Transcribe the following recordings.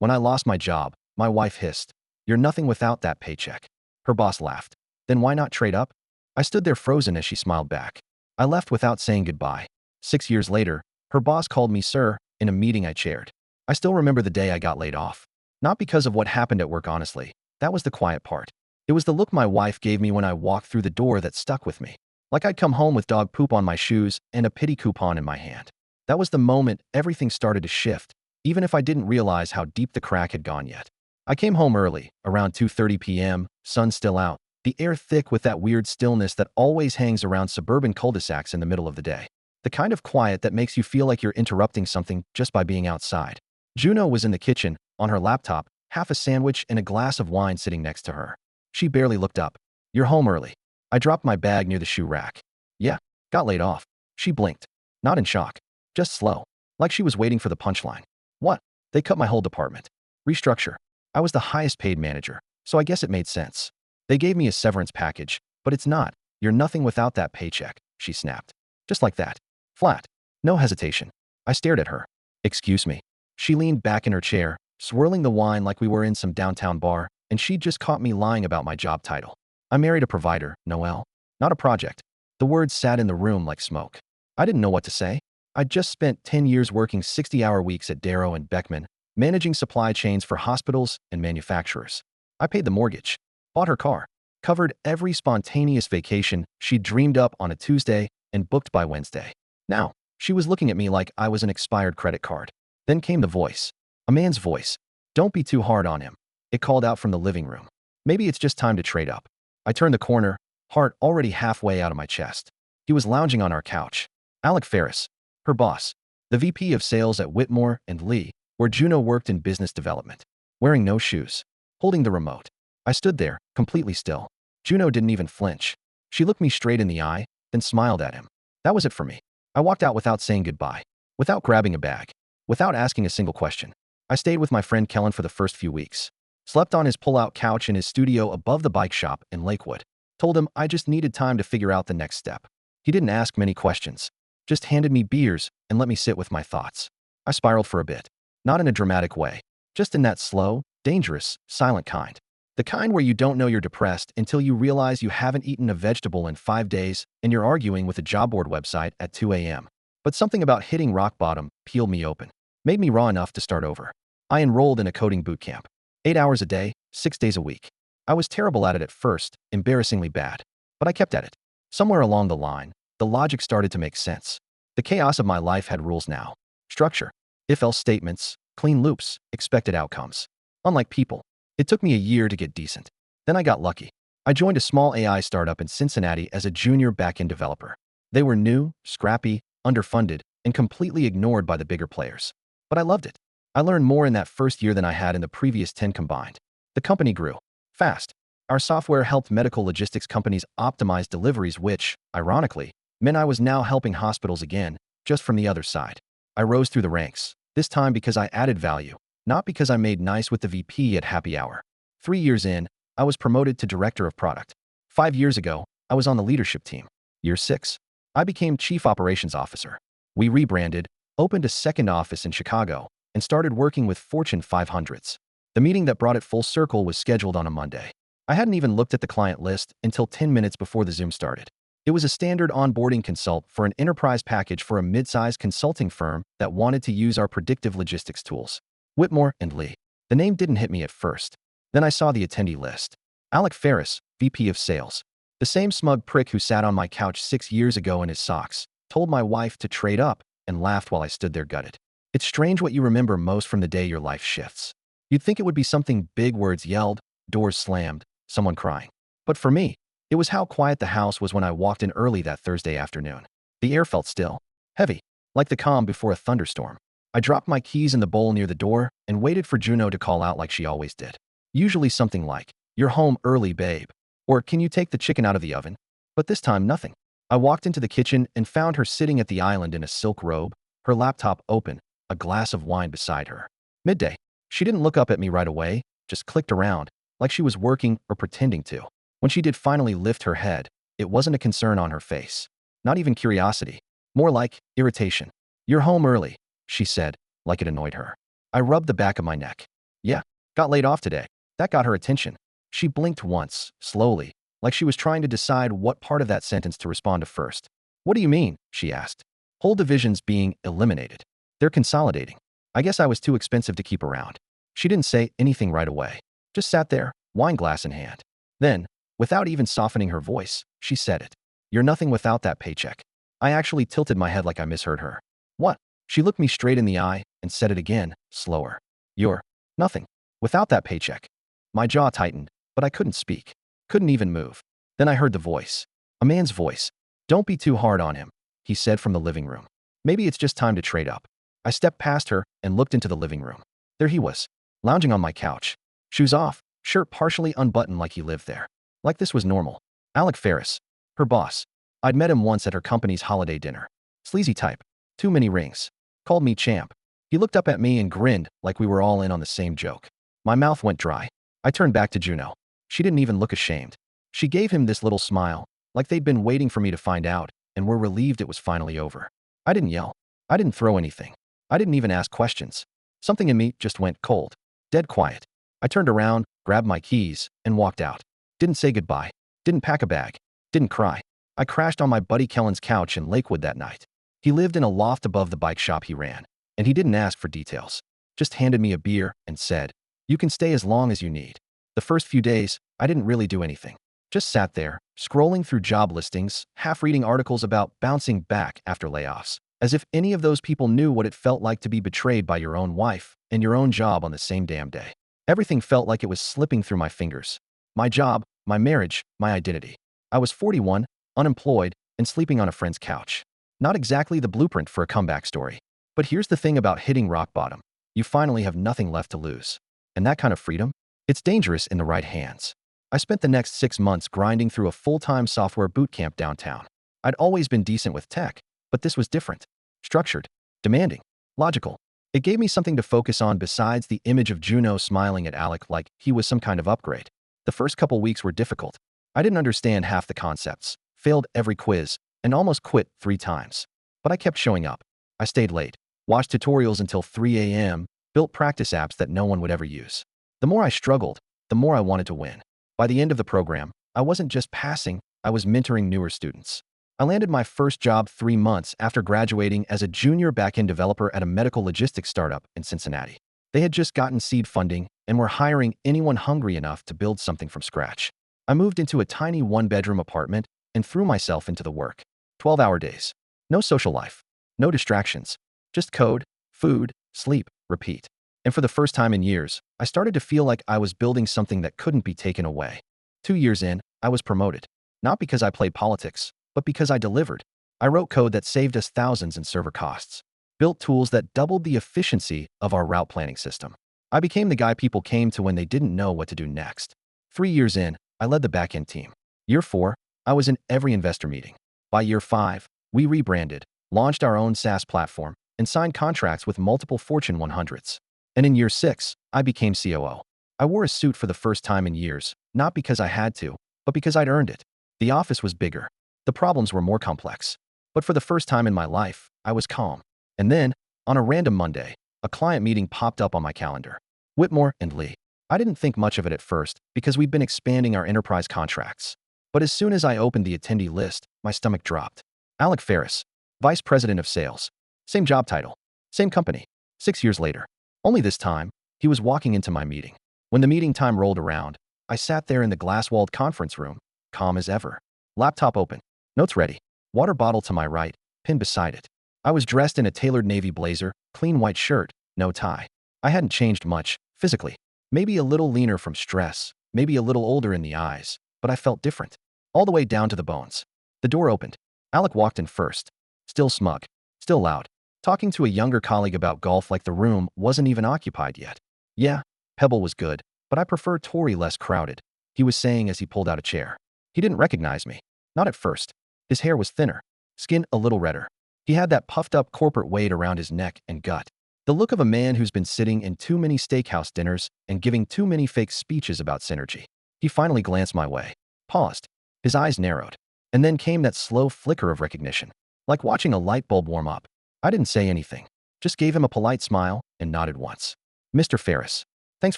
When I lost my job, my wife hissed, "You're nothing without that paycheck." Her boss laughed. "Then why not trade up?" I stood there frozen as she smiled back. I left without saying goodbye. 6 years later, her boss called me sir in a meeting I chaired. I still remember the day I got laid off. Not because of what happened at work, honestly. That was the quiet part. It was the look my wife gave me when I walked through the door that stuck with me. Like I'd come home with dog poop on my shoes and a pity coupon in my hand. That was the moment everything started to shift, even if I didn't realize how deep the crack had gone yet. I came home early, around 2:30 p.m., sun still out, the air thick with that weird stillness that always hangs around suburban cul-de-sacs in the middle of the day. The kind of quiet that makes you feel like you're interrupting something just by being outside. Juno was in the kitchen, on her laptop, half a sandwich and a glass of wine sitting next to her. She barely looked up. "You're home early." I dropped my bag near the shoe rack. "Yeah, got laid off." She blinked. Not in shock. Just slow. Like she was waiting for the punchline. "What?" "They cut my whole department. Restructure." I was the highest paid manager, so I guess it made sense. "They gave me a severance package, but it's not. You're nothing without that paycheck," she snapped. Just like that. Flat. No hesitation. I stared at her. "Excuse me." She leaned back in her chair, swirling the wine like we were in some downtown bar, and she'd just caught me lying about my job title. "I married a provider, Noelle. Not a project." The words sat in the room like smoke. I didn't know what to say. I'd just spent 10 years working 60-hour weeks at Darrow and Beckman, managing supply chains for hospitals and manufacturers. I paid the mortgage, bought her car, covered every spontaneous vacation she'd dreamed up on a Tuesday and booked by Wednesday. Now, she was looking at me like I was an expired credit card. Then came the voice. A man's voice. "Don't be too hard on him," it called out from the living room. "Maybe it's just time to trade up." I turned the corner, heart already halfway out of my chest. He was lounging on our couch. Alec Ferris, her boss, the VP of sales at Whitmore and Lee, where Juno worked in business development, wearing no shoes, holding the remote. I stood there, completely still. Juno didn't even flinch. She looked me straight in the eye, then smiled at him. That was it for me. I walked out without saying goodbye, without grabbing a bag, without asking a single question. I stayed with my friend Kellen for the first few weeks. Slept on his pull-out couch in his studio above the bike shop in Lakewood. Told him I just needed time to figure out the next step. He didn't ask many questions. Just handed me beers and let me sit with my thoughts. I spiraled for a bit. Not in a dramatic way. Just in that slow, dangerous, silent kind. The kind where you don't know you're depressed until you realize you haven't eaten a vegetable in 5 days and you're arguing with a job board website at 2 a.m. But something about hitting rock bottom peeled me open. Made me raw enough to start over. I enrolled in a coding boot camp. 8 hours a day, 6 days a week. I was terrible at it at first, embarrassingly bad. But I kept at it. Somewhere along the line, the logic started to make sense. The chaos of my life had rules now. Structure. If-else statements, clean loops, expected outcomes. Unlike people, it took me a year to get decent. Then I got lucky. I joined a small AI startup in Cincinnati as a junior backend developer. They were new, scrappy, underfunded, and completely ignored by the bigger players. But I loved it. I learned more in that first year than I had in the previous 10 combined. The company grew fast. Our software helped medical logistics companies optimize deliveries, which, ironically, meant I was now helping hospitals again, just from the other side. I rose through the ranks, this time because I added value, not because I made nice with the VP at happy hour. 3 years in, I was promoted to director of product. 5 years ago, I was on the leadership team. Year 6, I became chief operations officer. We rebranded, opened a second office in Chicago, and started working with Fortune 500s. The meeting that brought it full circle was scheduled on a Monday. I hadn't even looked at the client list until 10 minutes before the Zoom started. It was a standard onboarding consult for an enterprise package for a mid-sized consulting firm that wanted to use our predictive logistics tools. Whitmore and Lee. The name didn't hit me at first. Then I saw the attendee list. Alec Ferris, VP of Sales. The same smug prick who sat on my couch 6 years ago in his socks, told my wife to trade up, and laughed while I stood there gutted. It's strange what you remember most from the day your life shifts. You'd think it would be something big, words yelled, doors slammed, someone crying. But for me, it was how quiet the house was when I walked in early that Thursday afternoon. The air felt still, heavy, like the calm before a thunderstorm. I dropped my keys in the bowl near the door and waited for Juno to call out like she always did. Usually something like, "You're home early, babe," or "Can you take the chicken out of the oven?" But this time, nothing. I walked into the kitchen and found her sitting at the island in a silk robe, her laptop open, a glass of wine beside her. Midday. She didn't look up at me right away, just clicked around, like she was working or pretending to. When she did finally lift her head, it wasn't a concern on her face. Not even curiosity. More like irritation. "You're home early," she said, like it annoyed her. I rubbed the back of my neck. Yeah, got laid off today. That got her attention. She blinked once, slowly, like she was trying to decide what part of that sentence to respond to first. What do you mean? She asked. Whole divisions being eliminated. They're consolidating. I guess I was too expensive to keep around. She didn't say anything right away. Just sat there, wine glass in hand. Then, without even softening her voice, she said it. You're nothing without that paycheck. I actually tilted my head like I misheard her. What? She looked me straight in the eye and said it again, slower. You're nothing without that paycheck. My jaw tightened, but I couldn't speak. Couldn't even move. Then I heard the voice. A man's voice. Don't be too hard on him, he said from the living room. Maybe it's just time to trade up. I stepped past her and looked into the living room. There he was, lounging on my couch. Shoes off, shirt partially unbuttoned like he lived there. Like this was normal. Alec Ferris, her boss. I'd met him once at her company's holiday dinner. Sleazy type. Too many rings. Called me champ. He looked up at me and grinned like we were all in on the same joke. My mouth went dry. I turned back to Juno. She didn't even look ashamed. She gave him this little smile, like they'd been waiting for me to find out, and were relieved it was finally over. I didn't yell. I didn't throw anything. I didn't even ask questions. Something in me just went cold. Dead quiet. I turned around, grabbed my keys, and walked out. Didn't say goodbye. Didn't pack a bag. Didn't cry. I crashed on my buddy Kellen's couch in Lakewood that night. He lived in a loft above the bike shop he ran, and he didn't ask for details. Just handed me a beer and said, you can stay as long as you need. The first few days, I didn't really do anything. Just sat there, scrolling through job listings, half reading articles about bouncing back after layoffs, as if any of those people knew what it felt like to be betrayed by your own wife and your own job on the same damn day. Everything felt like it was slipping through my fingers. My job, my marriage, my identity. I was 41, unemployed, and sleeping on a friend's couch. Not exactly the blueprint for a comeback story. But here's the thing about hitting rock bottom. You finally have nothing left to lose. And that kind of freedom? It's dangerous in the right hands. I spent the next 6 months grinding through a full-time software boot camp downtown. I'd always been decent with tech, but this was different. Structured, demanding, logical. It gave me something to focus on besides the image of Juno smiling at Alec like he was some kind of upgrade. The first couple weeks were difficult. I didn't understand half the concepts, failed every quiz, and almost quit 3 times. But I kept showing up. I stayed late, watched tutorials until 3 a.m., built practice apps that no one would ever use. The more I struggled, the more I wanted to win. By the end of the program, I wasn't just passing, I was mentoring newer students. I landed my first job 3 months after graduating as a junior backend developer at a medical logistics startup in Cincinnati. They had just gotten seed funding and were hiring anyone hungry enough to build something from scratch. I moved into a tiny 1-bedroom apartment and threw myself into the work. 12-hour days. No social life. No distractions. Just code, food, sleep, repeat. And for the first time in years, I started to feel like I was building something that couldn't be taken away. 2 years in, I was promoted. Not because I played politics, but because I delivered. I wrote code that saved us thousands in server costs. Built tools that doubled the efficiency of our route planning system. I became the guy people came to when they didn't know what to do next. 3 years in, I led the backend team. Year 4, I was in every investor meeting. By year 5, we rebranded, launched our own SaaS platform, and signed contracts with multiple Fortune 100s. And in year 6, I became COO. I wore a suit for the first time in years, not because I had to, but because I'd earned it. The office was bigger. The problems were more complex. But for the first time in my life, I was calm. And then, on a random Monday, a client meeting popped up on my calendar. Whitmore and Lee. I didn't think much of it at first because we'd been expanding our enterprise contracts. But as soon as I opened the attendee list, my stomach dropped. Alec Ferris, Vice President of Sales. Same job title. Same company. 6 years later. Only this time, he was walking into my meeting. When the meeting time rolled around, I sat there in the glass-walled conference room, calm as ever. Laptop open. Notes ready. Water bottle to my right, pen beside it. I was dressed in a tailored navy blazer, clean white shirt, no tie. I hadn't changed much, physically. Maybe a little leaner from stress, maybe a little older in the eyes, but I felt different. All the way down to the bones. The door opened. Alec walked in first. Still smug. Still loud. Talking to a younger colleague about golf like the room wasn't even occupied yet. Yeah, Pebble was good, but I prefer Torrey less crowded, he was saying as he pulled out a chair. He didn't recognize me. Not at first. His hair was thinner. Skin a little redder. He had that puffed-up corporate weight around his neck and gut. The look of a man who's been sitting in too many steakhouse dinners and giving too many fake speeches about synergy. He finally glanced my way. Paused. His eyes narrowed. And then came that slow flicker of recognition. Like watching a light bulb warm up. I didn't say anything. Just gave him a polite smile and nodded once. Mr. Ferris. Thanks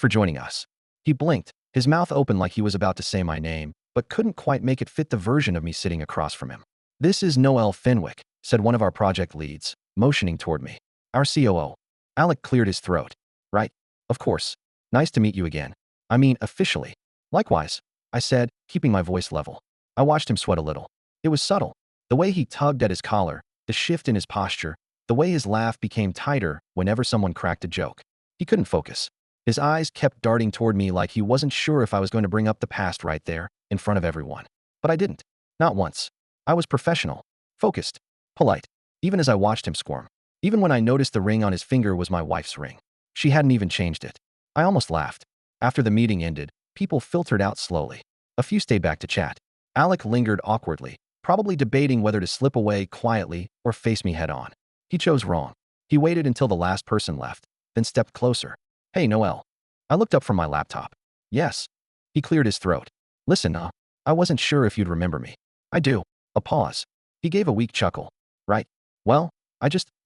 for joining us. He blinked, his mouth open like he was about to say my name, but couldn't quite make it fit the version of me sitting across from him. This is Noel Fenwick, said one of our project leads, motioning toward me. Our COO. Alec cleared his throat. Right. Of course. Nice to meet you again. I mean, officially. Likewise, I said, keeping my voice level. I watched him sweat a little. It was subtle. The way he tugged at his collar, the shift in his posture, the way his laugh became tighter whenever someone cracked a joke. He couldn't focus. His eyes kept darting toward me like he wasn't sure if I was going to bring up the past right there, in front of everyone. But I didn't. Not once. I was professional, focused, polite, even as I watched him squirm. Even when I noticed the ring on his finger was my wife's ring. She hadn't even changed it. I almost laughed. After the meeting ended, people filtered out slowly. A few stayed back to chat. Alec lingered awkwardly, probably debating whether to slip away quietly or face me head on. He chose wrong. He waited until the last person left, then stepped closer. Hey, Noel. I looked up from my laptop. Yes. He cleared his throat. Listen, I wasn't sure if you'd remember me. I do. A pause. He gave a weak chuckle. Right. Well,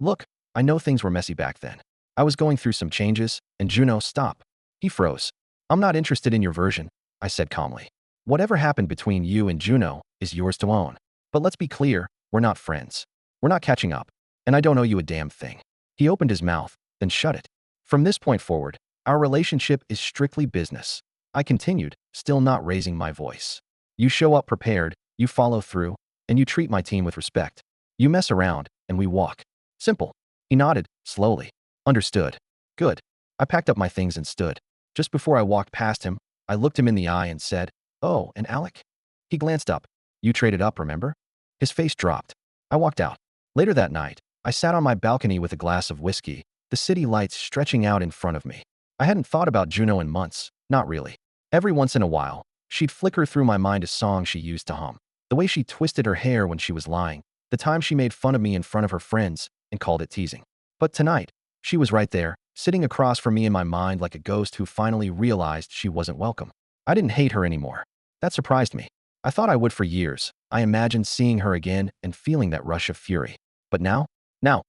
look, I know things were messy back then. I was going through some changes, and Juno, stop. He froze. I'm not interested in your version, I said calmly. Whatever happened between you and Juno is yours to own. But let's be clear, we're not friends. We're not catching up. And I don't owe you a damn thing. He opened his mouth, then shut it. From this point forward, our relationship is strictly business. I continued, still not raising my voice. You show up prepared, you follow through, and you treat my team with respect. You mess around, and we walk. Simple. He nodded, slowly. Understood. Good. I packed up my things and stood. Just before I walked past him, I looked him in the eye and said, Oh, and Alec? He glanced up. You traded up, remember? His face dropped. I walked out. Later that night, I sat on my balcony with a glass of whiskey, the city lights stretching out in front of me. I hadn't thought about Juno in months, not really. Every once in a while, she'd flicker through my mind a song she used to hum. The way she twisted her hair when she was lying, the time she made fun of me in front of her friends and called it teasing. But tonight, she was right there, sitting across from me in my mind like a ghost who finally realized she wasn't welcome. I didn't hate her anymore. That surprised me. I thought I would for years. I imagined seeing her again and feeling that rush of fury. But now,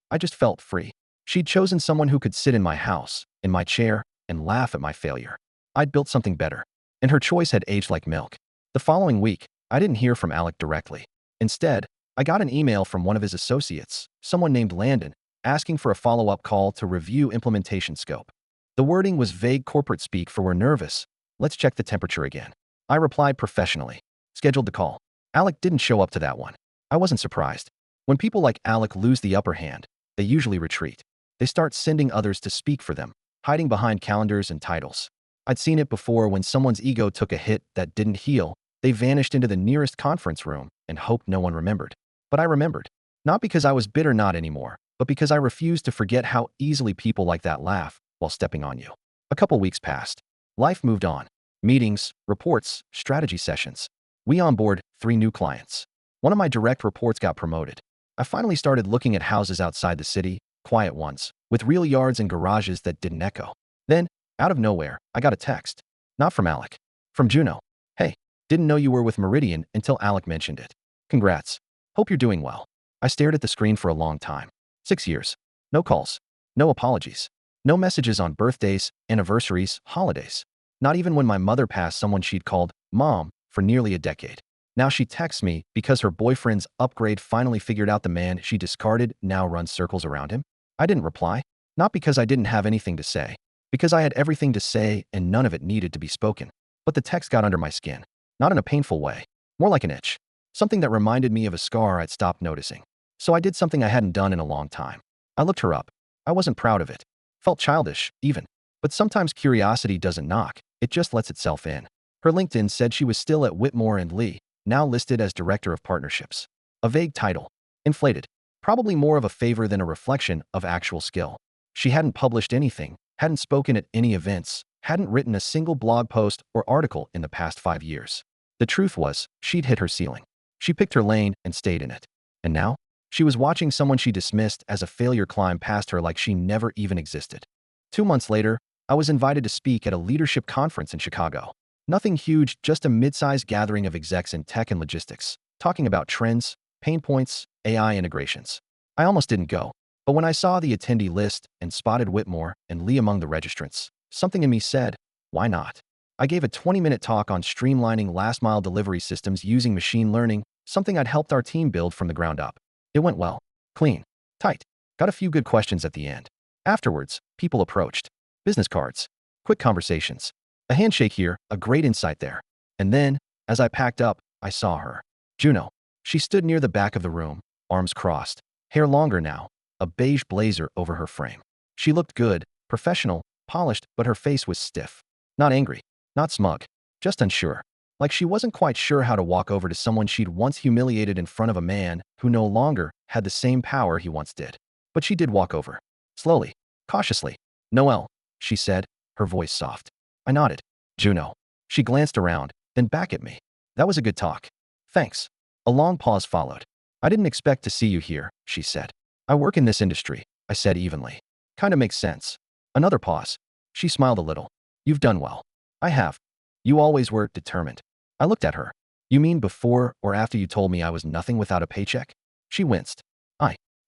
I just felt free. She'd chosen someone who could sit in my house, in my chair, and laugh at my failure. I'd built something better, and her choice had aged like milk. The following week, I didn't hear from Alec directly. Instead, I got an email from one of his associates, someone named Landon, asking for a follow-up call to review implementation scope. The wording was vague corporate speak for we're nervous. Let's check the temperature again. I replied professionally. Scheduled the call. Alec didn't show up to that one. I wasn't surprised. When people like Alec lose the upper hand, they usually retreat. They start sending others to speak for them, hiding behind calendars and titles. I'd seen it before when someone's ego took a hit that didn't heal. They vanished into the nearest conference room and hoped no one remembered. But I remembered. Not because I was bitter not anymore, but because I refused to forget how easily people like that laugh while stepping on you. A couple weeks passed. Life moved on. Meetings, reports, strategy sessions. We onboard 3 new clients. One of my direct reports got promoted. I finally started looking at houses outside the city, quiet ones, with real yards and garages that didn't echo. Then, out of nowhere, I got a text. Not from Alec. From Juno. Hey, didn't know you were with Meridian until Alec mentioned it. Congrats. Hope you're doing well. I stared at the screen for a long time. 6 years. No calls. No apologies. No messages on birthdays, anniversaries, holidays. Not even when my mother passed someone she'd called Mom for nearly a decade. Now she texts me because her boyfriend's upgrade finally figured out the man she discarded now runs circles around him. I didn't reply. Not because I didn't have anything to say. Because I had everything to say and none of it needed to be spoken. But the text got under my skin. Not in a painful way. More like an itch. Something that reminded me of a scar I'd stopped noticing. So I did something I hadn't done in a long time. I looked her up. I wasn't proud of it. Felt childish, even. But sometimes curiosity doesn't knock. It just lets itself in. Her LinkedIn said she was still at Whitmore and Lee, now listed as Director of Partnerships. A vague title. Inflated. Probably more of a favor than a reflection of actual skill. She hadn't published anything, hadn't spoken at any events, hadn't written a single blog post or article in the past 5 years. The truth was, she'd hit her ceiling. She picked her lane and stayed in it. And now, she was watching someone she dismissed as a failure climb past her like she never even existed. 2 months later, I was invited to speak at a leadership conference in Chicago. Nothing huge, just a mid-sized gathering of execs in tech and logistics, talking about trends, pain points, AI integrations. I almost didn't go, but when I saw the attendee list and spotted Whitmore and Lee among the registrants, something in me said, Why not? I gave a 20-minute talk on streamlining last-mile delivery systems using machine learning, something I'd helped our team build from the ground up. It went well. Clean. Tight. Got a few good questions at the end. Afterwards, people approached. Business cards. Quick conversations. A handshake here, a great insight there. And then, as I packed up, I saw her. Juno. She stood near the back of the room, arms crossed. Hair longer now, a beige blazer over her frame. She looked good, professional, polished, but her face was stiff. Not angry, not smug, just unsure. Like she wasn't quite sure how to walk over to someone she'd once humiliated in front of a man who no longer had the same power he once did. But she did walk over. Slowly, cautiously. Noelle, she said, her voice soft. I nodded. Juno. She glanced around, then back at me. That was a good talk. Thanks. A long pause followed. I didn't expect to see you here, she said. I work in this industry, I said evenly. Kinda makes sense. Another pause. She smiled a little. You've done well. I have. You always were determined. I looked at her. You mean before or after you told me I was nothing without a paycheck? She winced.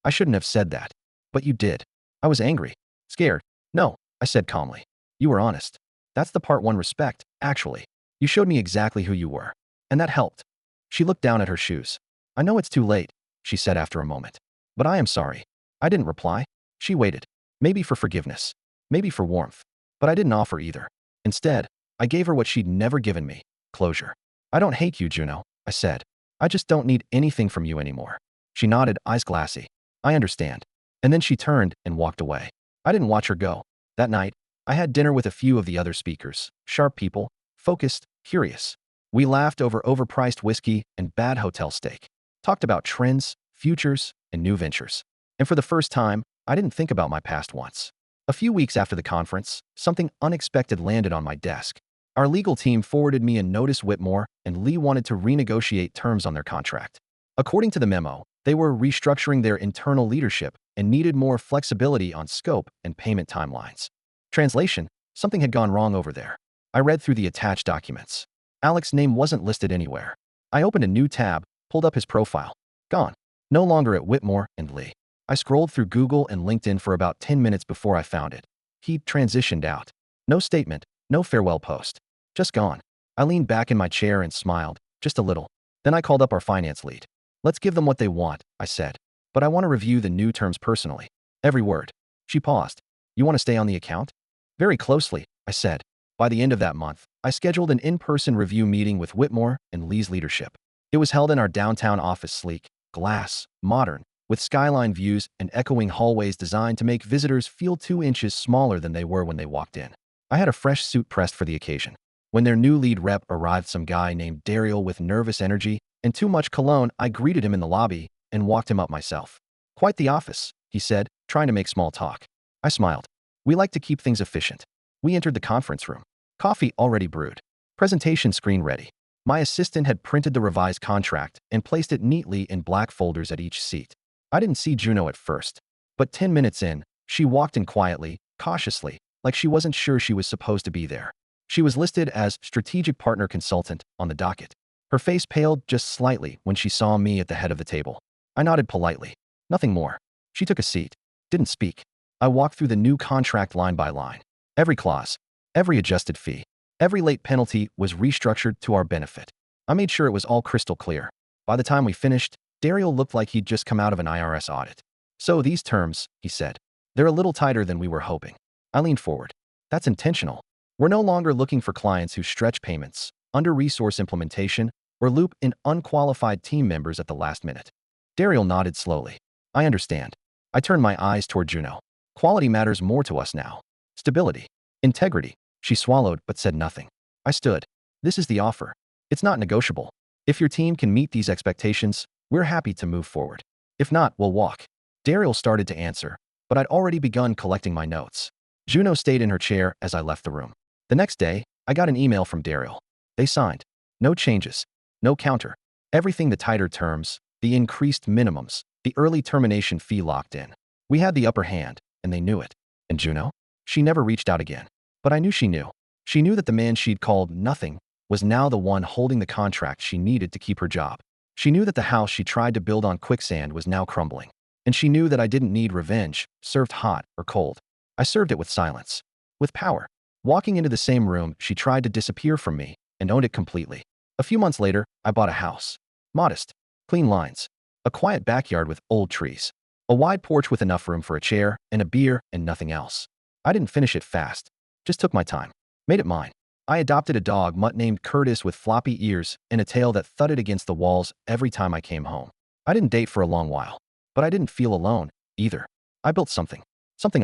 I shouldn't have said that. But you did. I was angry. Scared. No, I said calmly. You were honest. That's the part one respect, actually. You showed me exactly who you were. And that helped. She looked down at her shoes. I know it's too late, she said after a moment. But I am sorry. I didn't reply. She waited. Maybe for forgiveness. Maybe for warmth. But I didn't offer either. Instead, I gave her what she'd never given me. Closure. I don't hate you, Juno, I said. I just don't need anything from you anymore. She nodded, eyes glassy. I understand. And then she turned and walked away. I didn't watch her go. That night, I had dinner with a few of the other speakers. Sharp people, focused, curious. We laughed over overpriced whiskey and bad hotel steak. Talked about trends, futures, and new ventures. And for the first time, I didn't think about my past once. A few weeks after the conference, something unexpected landed on my desk. Our legal team forwarded me a notice Whitmore and Lee wanted to renegotiate terms on their contract. According to the memo, they were restructuring their internal leadership and needed more flexibility on scope and payment timelines. Translation, something had gone wrong over there. I read through the attached documents. Alex's name wasn't listed anywhere. I opened a new tab, pulled up his profile. Gone. No longer at Whitmore and Lee. I scrolled through Google and LinkedIn for about 10 minutes before I found it. He'd transitioned out. No statement, no farewell post. Just gone. I leaned back in my chair and smiled, just a little. Then I called up our finance lead. Let's give them what they want, I said. But I want to review the new terms personally. Every word. She paused. You want to stay on the account? Very closely, I said. By the end of that month, I scheduled an in-person review meeting with Whitmore and Lee's leadership. It was held in our downtown office, sleek, glass, modern, with skyline views and echoing hallways designed to make visitors feel 2 inches smaller than they were when they walked in. I had a fresh suit pressed for the occasion. When their new lead rep arrived, some guy named Daryl with nervous energy and too much cologne, I greeted him in the lobby and walked him up myself. Quite the office, he said, trying to make small talk. I smiled. We like to keep things efficient. We entered the conference room. Coffee already brewed. Presentation screen ready. My assistant had printed the revised contract and placed it neatly in black folders at each seat. I didn't see Juno at first, but 10 minutes in, she walked in quietly, cautiously, like she wasn't sure she was supposed to be there. She was listed as Strategic Partner Consultant on the docket. Her face paled just slightly when she saw me at the head of the table. I nodded politely. Nothing more. She took a seat. Didn't speak. I walked through the new contract line by line. Every clause, every adjusted fee, every late penalty was restructured to our benefit. I made sure it was all crystal clear. By the time we finished, Daryl looked like he'd just come out of an IRS audit. So these terms, he said, they're a little tighter than we were hoping. I leaned forward. That's intentional. We're no longer looking for clients who stretch payments, under-resource implementation, or loop in unqualified team members at the last minute. Daryl nodded slowly. I understand. I turned my eyes toward Juno. Quality matters more to us now. Stability. Integrity. She swallowed but said nothing. I stood. This is the offer. It's not negotiable. If your team can meet these expectations, we're happy to move forward. If not, we'll walk. Daryl started to answer, but I'd already begun collecting my notes. Juno stayed in her chair as I left the room. The next day, I got an email from Daryl. They signed. No changes. No counter. Everything, the tighter terms, the increased minimums, the early termination fee locked in. We had the upper hand, and they knew it. And Juno? She never reached out again. But I knew she knew. She knew that the man she'd called nothing was now the one holding the contract she needed to keep her job. She knew that the house she tried to build on quicksand was now crumbling. And she knew that I didn't need revenge, served hot or cold. I served it with silence. With power. Walking into the same room, she tried to disappear from me and owned it completely. A few months later, I bought a house. Modest, clean lines, a quiet backyard with old trees, a wide porch with enough room for a chair and a beer and nothing else. I didn't finish it fast, just took my time, made it mine. I adopted a dog mutt named Curtis with floppy ears and a tail that thudded against the walls every time I came home. I didn't date for a long while, but I didn't feel alone, either. I built something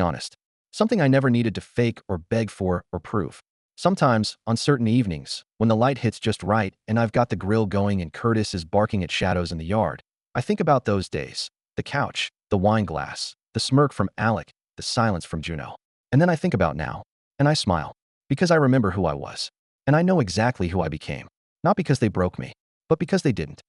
honest, something I never needed to fake or beg for or prove. Sometimes, on certain evenings, when the light hits just right and I've got the grill going and Curtis is barking at shadows in the yard, I think about those days, the couch, the wine glass, the smirk from Alec, the silence from Juno. And then I think about now, and I smile, because I remember who I was. And I know exactly who I became. Not because they broke me, but because they didn't.